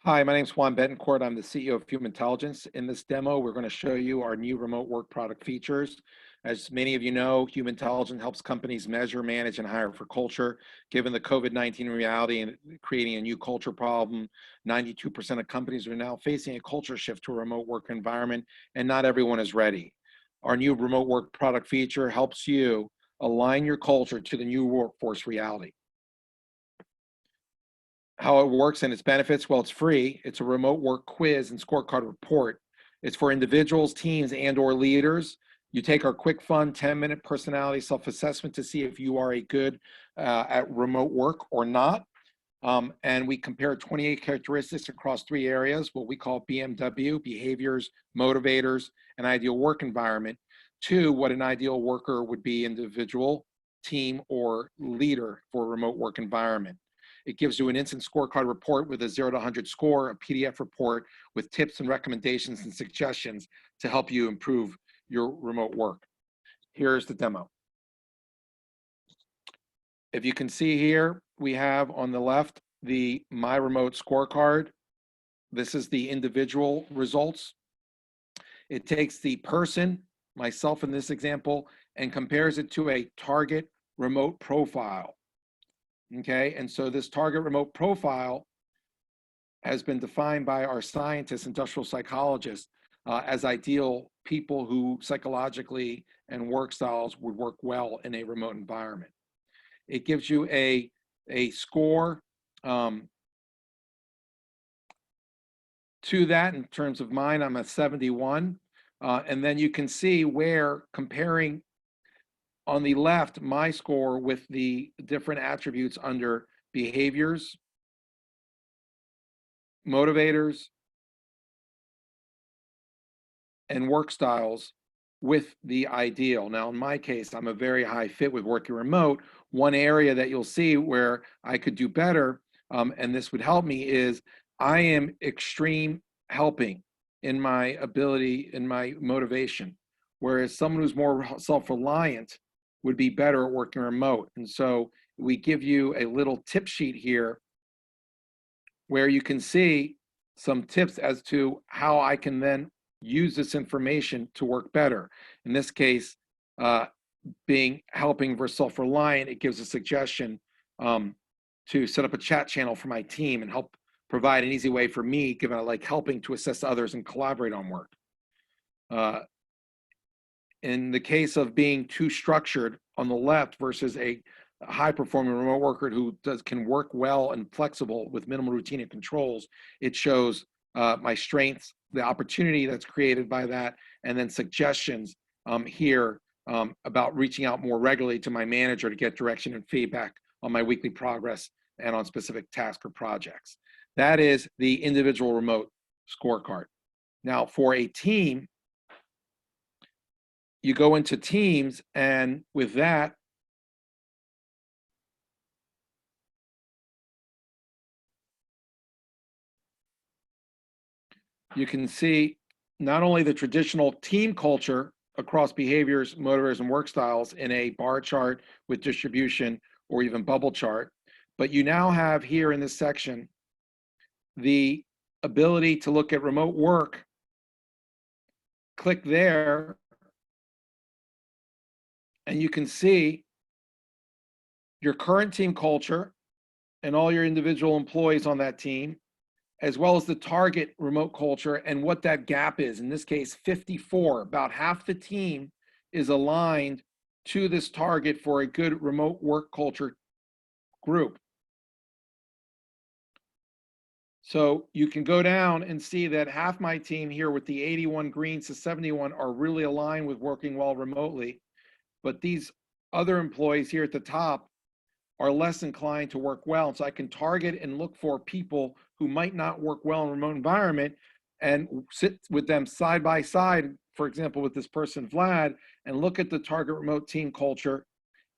Hi, my name is Juan Betancourt. I'm the CEO of Humantelligence. In this demo, we're going to show you our new remote work product features. As many of you know, Humantelligence helps companies measure, manage, and hire for culture. Given the COVID-19 reality and creating a new culture problem, 92% of companies are now facing a culture shift to a remote work environment, and not everyone is ready. Our new remote work product feature helps you align your culture to the new workforce reality. How it works and its benefits, well, it's free. It's a remote work quiz and scorecard report. It's for individuals, teams, and/or leaders. You take our quick, fun 10-minute personality self-assessment to see if you are a good at remote work or not. And we compare 28 characteristics across 3 areas, what we call BMW, behaviors, motivators, and ideal work environment, to what an ideal worker would be, individual, team, or leader for a remote work environment. It gives you an instant scorecard report with a 0 to 100 score, a PDF report with tips and recommendations and suggestions to help you improve your remote work. Here's the demo. If you can see here, we have on the left the My Remote Scorecard. This is the individual results. It takes the person, myself in this example, and compares it to a target remote profile. Okay, and so this target remote profile has been defined by our scientists, industrial psychologists, as ideal people who psychologically and work styles would work well in a remote environment. It gives you a score to that. In terms of mine, I'm a 71. And then you can see where, comparing on the left, my score with the different attributes under behaviors, motivators, and work styles with the ideal. Now, in my case, I'm a very high fit with working remote. One area that you'll see where I could do better, and this would help me, is I am extreme helping in my ability, in my motivation, whereas someone who's more self-reliant would be better at working remote. And so we give you a little tip sheet here where you can see some tips as to how I can then use this information to work better. In this case, being helping versus self-reliant, it gives a suggestion to set up a chat channel for my team and help provide an easy way for me, given I like helping, to assess others and collaborate on work. In the case of being too structured on the left versus a high-performing remote worker who can work well and flexible with minimal routine and controls, it shows my strengths, the opportunity that's created by that, and then suggestions here about reaching out more regularly to my manager to get direction and feedback on my weekly progress and on specific tasks or projects. That is the individual remote scorecard. Now, for a team, you go into teams, and with that, you can see not only the traditional team culture across behaviors, motivators, and work styles in a bar chart with distribution or even bubble chart, but you now have here in this section the ability to look at remote work. Click there, and you can see your current team culture and all your individual employees on that team, as well as the target remote culture and what that gap is. In this case, 54, about half the team is aligned to this target for a good remote work culture group. So you can go down and see that half my team here with the 81 greens to 71 are really aligned with working well remotely. But these other employees here at the top are less inclined to work well. And so I can target and look for people who might not work well in a remote environment and sit with them side by side, for example, with this person, Vlad, and look at the target remote team culture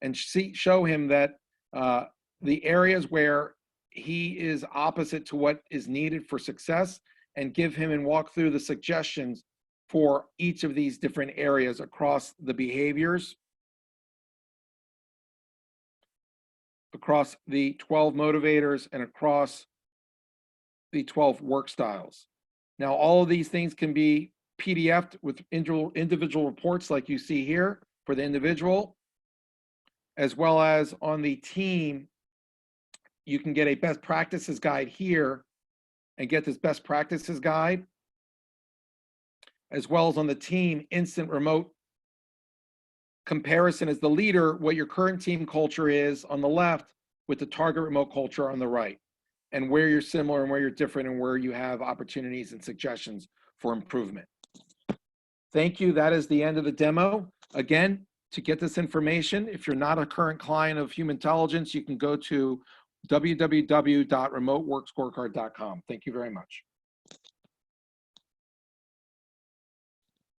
and show him that the areas where he is opposite to what is needed for success, and give him and walk through the suggestions for each of these different areas across the behaviors, across the 12 motivators, and across the 12 work styles. Now, all of these things can be PDF'd with individual reports like you see here for the individual, as well as on the team, you can get a best practices guide here and get this best practices guide, as well as on the team instant remote comparison as the leader, what your current team culture is on the left with the target remote culture on the right, and where you're similar and where you're different and where you have opportunities and suggestions for improvement. Thank you. That is the end of the demo. Again, to get this information, if you're not a current client of Humantelligence, you can go to www.remoteworkscorecard.com. Thank you very much.